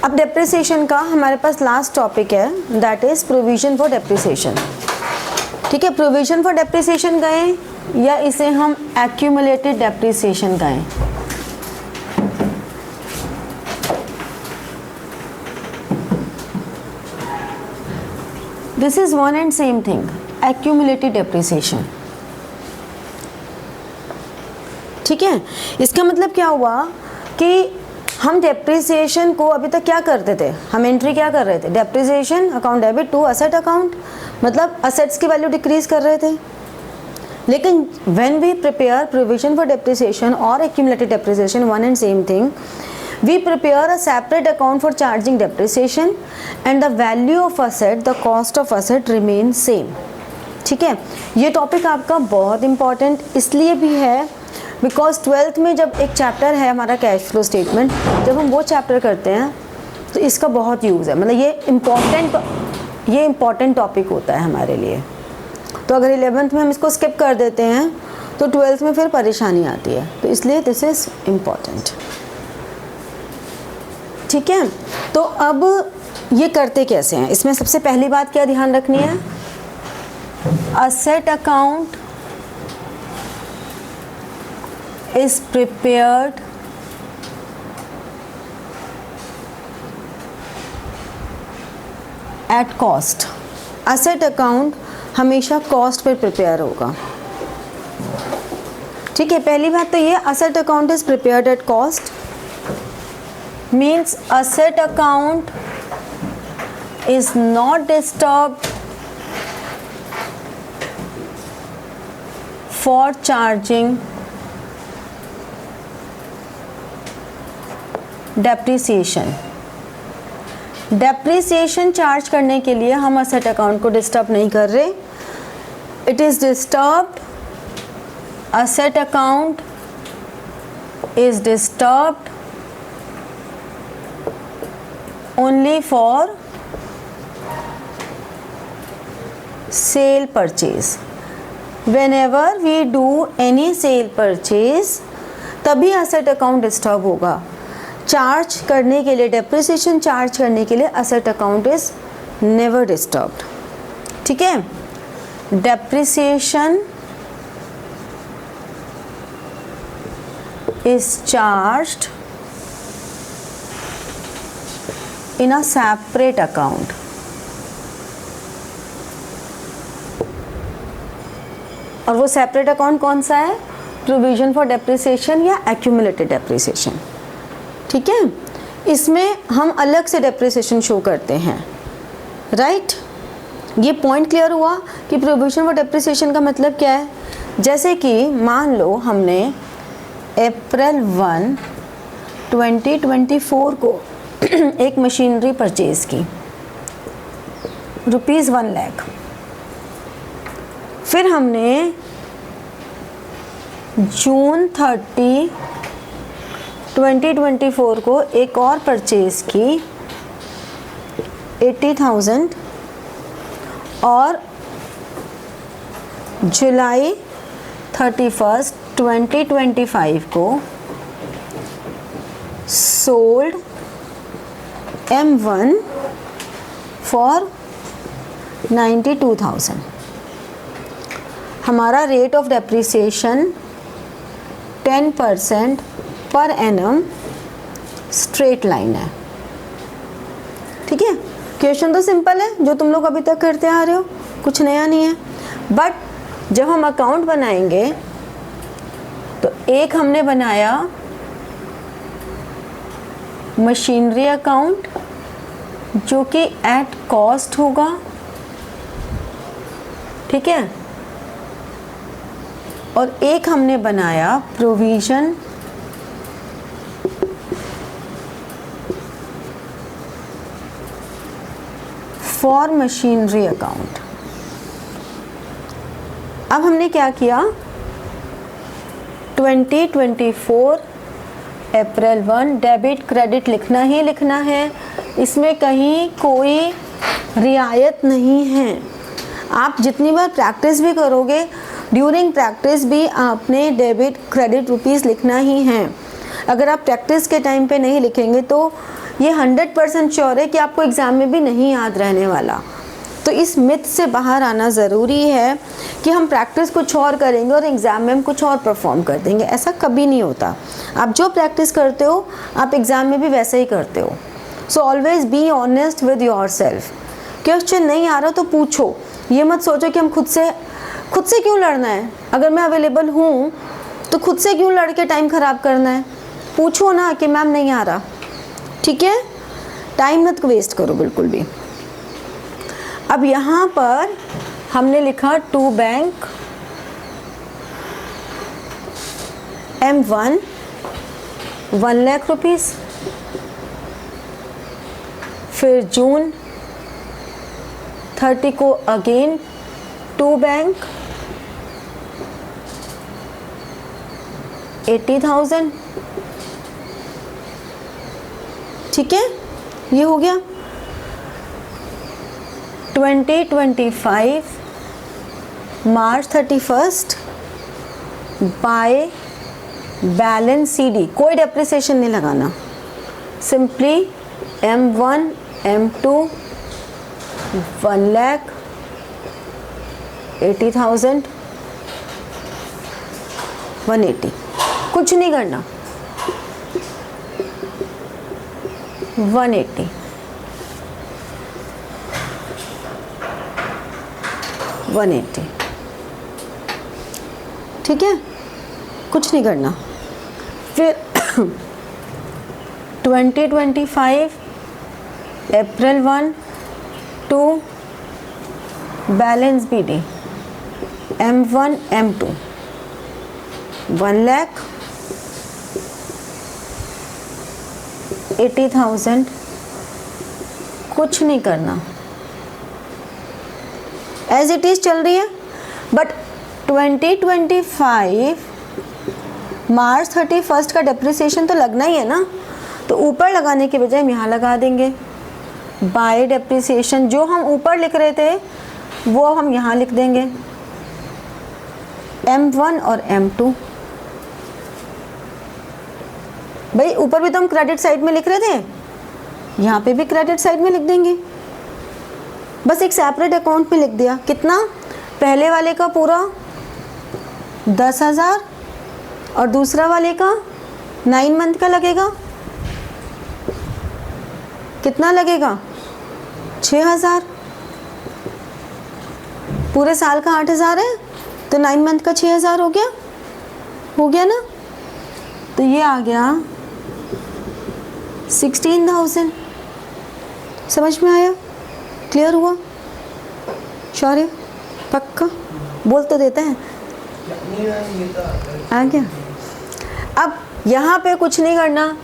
अब डेप्रिसिएशन का हमारे पास लास्ट टॉपिक है, that is provision for depreciation. ठीक है, प्रोविजन फॉर डेप्रिसिएशन कहें या इसे हम एक्यूमुलेटेड डेप्रिसिएशन कहें। This is one and same thing, accumulated depreciation. ठीक है, इसका मतलब क्या हुआ कि हम डेप्रिसिएशन को अभी तक क्या करते थे, हम एंट्री क्या कर रहे थे, depreciation account debit to asset account, मतलब असेट्स की वैल्यू डिक्रीज कर रहे थे। लेकिन when we prepare provision for depreciation or accumulated depreciation, one and same thing, we prepare a separate account for charging depreciation and the value of asset, the cost of asset remain same। ठीक है, ये topic आपका बहुत important इसलिए भी है because 12th में जब एक चैप्टर है हमारा कैश फ्लो स्टेटमेंट, जब हम वो चैप्टर करते हैं तो इसका बहुत यूज़ है, मतलब ये इम्पॉर्टेंट टॉपिक होता है हमारे लिए। तो अगर 11th में हम इसको स्किप कर देते हैं तो 12th में फिर परेशानी आती है, तो इसलिए दिस इज़ इम्पॉर्टेंट। ठीक है, तो अब ये करते कैसे हैं, इसमें सबसे पहली बात क्या ध्यान रखनी है, asset account is prepared at cost। asset account हमेशा cost पर prepare होगा। ठीक है, पहली बात तो ये asset account is prepared at cost means asset account is not disturbed for charging depreciation. Depreciation charge करने के लिए हम असेट अकाउंट को डिस्टर्ब नहीं कर रहे, it is disturbed, asset account is disturbed only for sale purchase. Whenever we do any sale purchase तभी asset account disturb होगा। चार्ज करने के लिए, डेप्रिसिएशन चार्ज करने के लिए asset account is never disturbed. ठीक है, depreciation is charged in a separate account. और वो सेपरेट अकाउंट कौन सा है, प्रोविजन फॉर डेप्रिसिएशन या एक्यूमुलेटेड डेप्रिसिएशन। ठीक है, इसमें हम अलग से डेप्रिसिएशन शो करते हैं, राइट। ये पॉइंट क्लियर हुआ कि प्रोविजन फॉर डेप्रिसिएशन का मतलब क्या है। जैसे कि मान लो हमने अप्रैल 1, 2024 को एक मशीनरी परचेज की ₹1 लाख, फिर हमने जून 30, 2024 को एक और परचेज की 80,000 और जुलाई 31, 2025 को सोल्ड M1 फॉर 92,000। हमारा rate of depreciation 10% per annum straight line है। ठीक है, क्वेश्चन तो सिंपल है जो तुम लोग अभी तक करते आ रहे हो, कुछ नया नहीं है। बट जब हम अकाउंट बनाएंगे तो एक हमने बनाया मशीनरी अकाउंट जो कि एट कॉस्ट होगा। ठीक है, और एक हमने बनाया प्रोविजन फॉर मशीनरी अकाउंट। अब हमने क्या किया, 2024 अप्रैल 1 डेबिट क्रेडिट लिखना ही लिखना है, इसमें कहीं कोई रियायत नहीं है। आप जितनी बार प्रैक्टिस भी करोगे, ड्यूरिंग प्रैक्टिस भी आपने डेबिट क्रेडिट रुपीस लिखना ही है। अगर आप प्रैक्टिस के टाइम पे नहीं लिखेंगे तो ये 100% श्योर है कि आपको एग्ज़ाम में भी नहीं याद रहने वाला। तो इस मिथ से बाहर आना ज़रूरी है कि हम प्रैक्टिस कुछ और करेंगे और एग्ज़ाम में हम कुछ और परफॉर्म कर देंगे, ऐसा कभी नहीं होता। आप जो प्रैक्टिस करते हो आप एग्ज़ाम में भी वैसे ही करते हो। So always be honest with your self. Question नहीं आ रहा तो पूछो, ये मत सोचो कि हम खुद से क्यों लड़ना है, अगर मैं अवेलेबल हूँ तो खुद से क्यों लड़ के टाइम ख़राब करना है। पूछो ना कि मैम नहीं आ रहा, ठीक है, टाइम मत वेस्ट करो बिल्कुल भी। अब यहाँ पर हमने लिखा to bank M1 1 lakh rupees, फिर जून 30 को अगेन टू बैंक 80,000, ठीक है, ये हो गया। 2025 मार्च 31 बाय बैलेंस CD, कोई डेप्रिसिएशन नहीं लगाना, सिंपली M1 M2 1,80,000 180, कुछ नहीं करना, 180 180, ठीक है, कुछ नहीं करना। फिर 2025 अप्रैल 1 to balance BD M1 M2 1,80,000, कुछ नहीं करना, एज इट इज चल रही है। बट 2025 मार्च 31 का डेप्रिसिएशन तो लगना ही है ना, तो ऊपर लगाने के बजाय हम यहाँ लगा देंगे बाय डेप्रिसिएशन। जो हम ऊपर लिख रहे थे वो हम यहाँ लिख देंगे, M1 और M2। भाई ऊपर भी तो हम क्रेडिट साइड में लिख रहे थे, यहाँ पे भी क्रेडिट साइड में लिख देंगे, बस एक सेपरेट अकाउंट में लिख दिया। कितना, पहले वाले का पूरा 10,000 और दूसरा वाले का 9 मंथ का लगेगा, कितना लगेगा 6,000, पूरे साल का 8,000 है तो 9 मंथ का 6,000 हो गया ना। तो ये आ गया 16,000। समझ में आया, क्लियर हुआ, शौर्य पक्का बोल तो देता है, आ गया। अब यहाँ पे कुछ नहीं करना,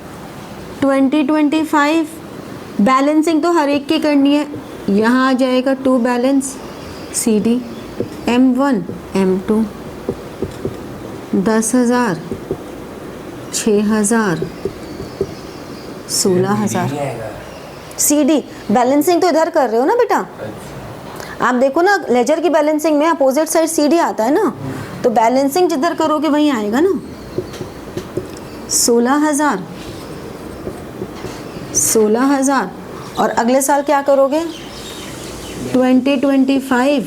2025 बैलेंसिंग तो हर एक की करनी है, यहाँ आ जाएगा to balance CD M1 M2 10,000 6,000 16,000 CD balancing तो इधर कर रहे हो ना बेटा, आप देखो ना लेजर की बैलेंसिंग में अपोजिट साइड CD आता है ना, तो बैलेंसिंग जिधर करोगे वहीं आएगा ना। 16,000 और अगले साल क्या करोगे, 2025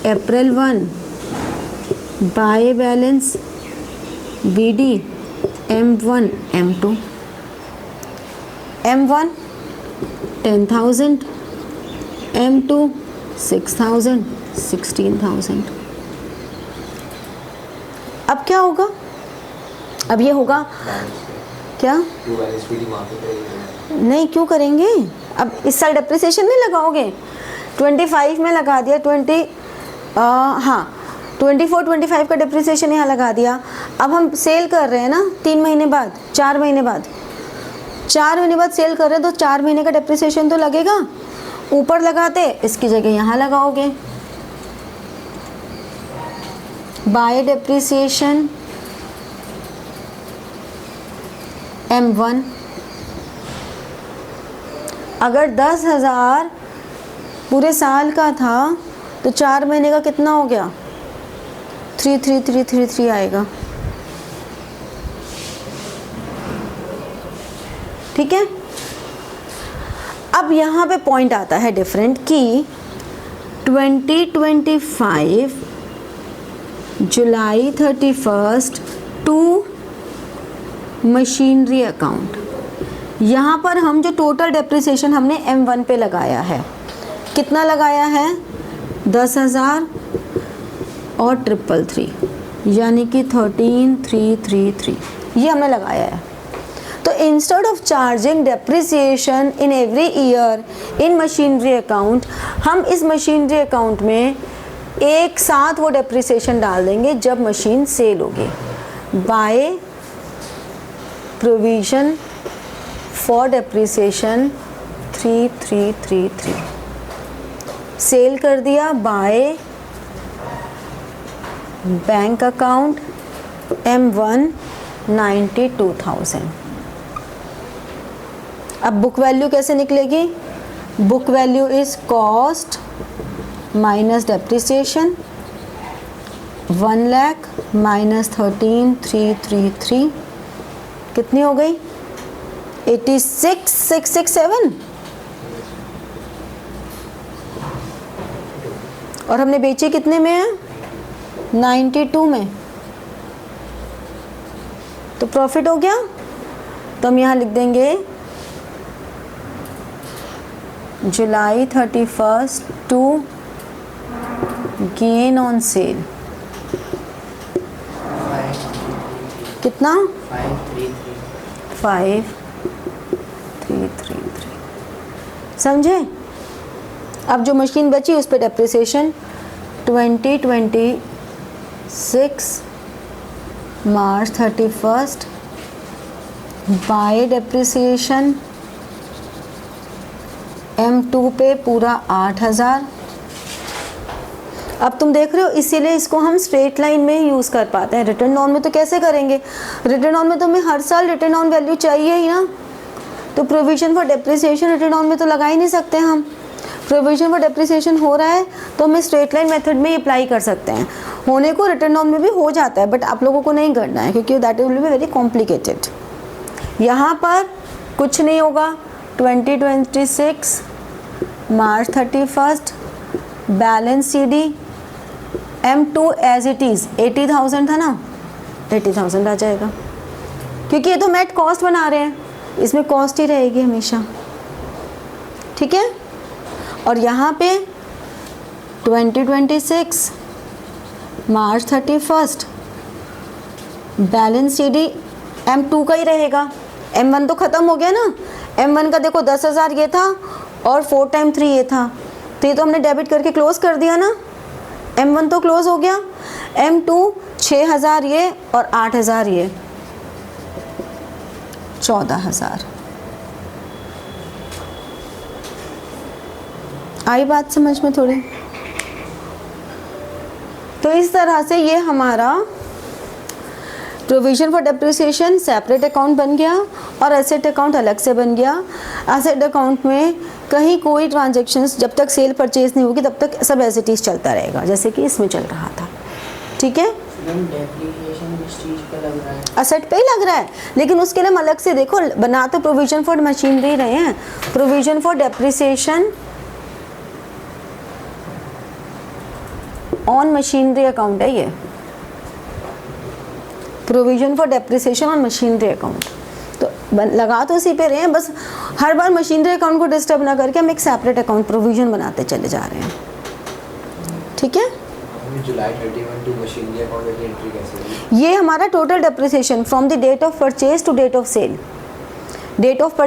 अप्रैल 1 by balance BD M1 M2 M1 10,000 M2 6,000 16,000। अब क्या होगा, अब ये होगा क्या, नहीं क्यों करेंगे, अब इस साल डेप्रिसिएशन नहीं लगाओगे, 25 में लगा दिया, 24-25 का डेप्रिसिएशन यहाँ लगा दिया। अब हम सेल कर रहे हैं ना 3 महीने बाद, 4 महीने बाद सेल कर रहे हैं, तो 4 महीने का डेप्रिसिएशन तो लगेगा, ऊपर लगाते इसकी जगह यहाँ लगाओगे बाय डेप्रिसिएशन M1। अगर 10,000 पूरे साल का था तो 4 महीने का कितना हो गया, 3,333 आएगा, ठीक है। अब यहाँ पे पॉइंट आता है डिफरेंट कि 2025 जुलाई 31 टू मशीनरी अकाउंट। यहाँ पर हम जो टोटल डेप्रिसिएशन हमने M1 पे लगाया है, कितना लगाया है? 10,000 और 333, यानी कि 13,333 ये हमने लगाया है। तो instead of charging depreciation in every year in machinery account, हम इस मशीनरी अकाउंट में एक साथ वो डेप्रिसिएशन डाल देंगे जब मशीन सेल होगी। By provision for depreciation 3333, sale कर दिया बाय बैंक अकाउंट M1 92,000। अब बुक वैल्यू कैसे निकलेगी? Book value is cost minus depreciation, 1 lakh minus 13,333 कितनी हो गई? 86,667। और हमने बेची कितने में है? 92 में। तो प्रॉफिट हो गया। तो हम यहाँ लिख देंगे जुलाई 31 टू गेन ऑन सेल कितना? 5,333। समझे? अब जो मशीन बची उस पर depreciation 2026 March 31 bye depreciation M2 पे पूरा 8,000। अब तुम देख रहे हो, इसीलिए इसको हम स्ट्रेट लाइन में ही यूज़ कर पाते हैं। रिटर्न डाउन में तो कैसे करेंगे? रिटर्न डाउन में तो हमें हर साल रिटर्न डाउन वैल्यू चाहिए ही ना। तो provision for depreciation return down में तो लगा ही नहीं सकते हम। प्रोविजन फॉर डेप्रिसिएशन हो रहा है तो हमें स्ट्रेट लाइन मेथड में अप्लाई कर सकते हैं। होने को रिटर्न डाउन में भी हो जाता है, बट आप लोगों को नहीं करना है क्योंकि that will be very complicated. यहाँ पर कुछ नहीं होगा। 2026 March 31 balance CD M2 as it is 80,000 था ना, 80,000 आ जाएगा क्योंकि ये तो नेट कॉस्ट बना रहे हैं, इसमें कॉस्ट ही रहेगी हमेशा। ठीक है। और यहाँ पे 2026 मार्च 31 बैलेंस CD M2 का ही रहेगा। M1 तो ख़त्म हो गया ना। M1 का देखो 10,000 ये था और 4 × 3 ये था, तो ये तो हमने डेबिट करके क्लोज कर दिया ना। M1 तो क्लोज हो गया। M2 6,000 ये और 8,000 ये, 14,000। आई बात समझ में थोड़ी? तो इस तरह से ये हमारा provision for depreciation separate account बन गया और एसेट अकाउंट अलग से बन गया। एसेट अकाउंट में कहीं कोई ट्रांजैक्शंस जब तक सेल परचेज नहीं होगी तब तक सब एज इट इज चलता रहेगा, जैसे कि इसमें चल रहा था। ठीक है। असेट पे ही लग रहा है, लेकिन उसके लिए हम अलग से देखो बना तो प्रोविजन फॉर मशीनरी रहे हैं। Provision for depreciation on machinery account है ये, provision for depreciation on machinery account. तो लगा तो उसी पे रहे हैं, बस हर बार मशीनरी अकाउंट को डिस्टर्ब ना करके हम एक सेपरेट अकाउंट प्रोविजन बनाते चले जा रहे हैं। ठीक है। जुलाई 31 टू मशीनरी अकाउंट की एंट्री कैसे होगी? ये हमारा total depreciation from the date of purchase to date of sale. Date of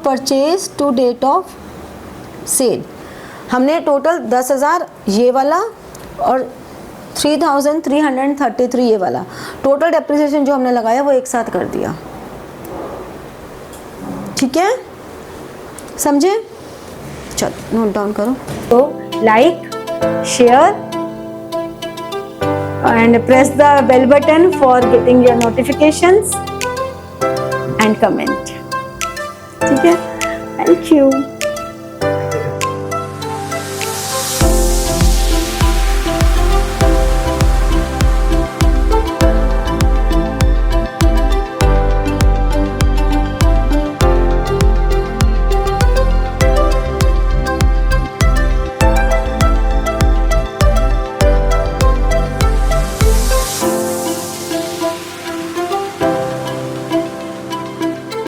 purchase to date of sale हमने टोटल 10,000 ये वाला और 3,333 ये वाला टोटल डेप्रिसिएशन जो हमने लगाया वो एक साथ कर दिया। ठीक है, समझे? चलो नोट डाउन करो। तो like, share and press the bell button for getting your notifications and comment. ठीक है, थैंक यू।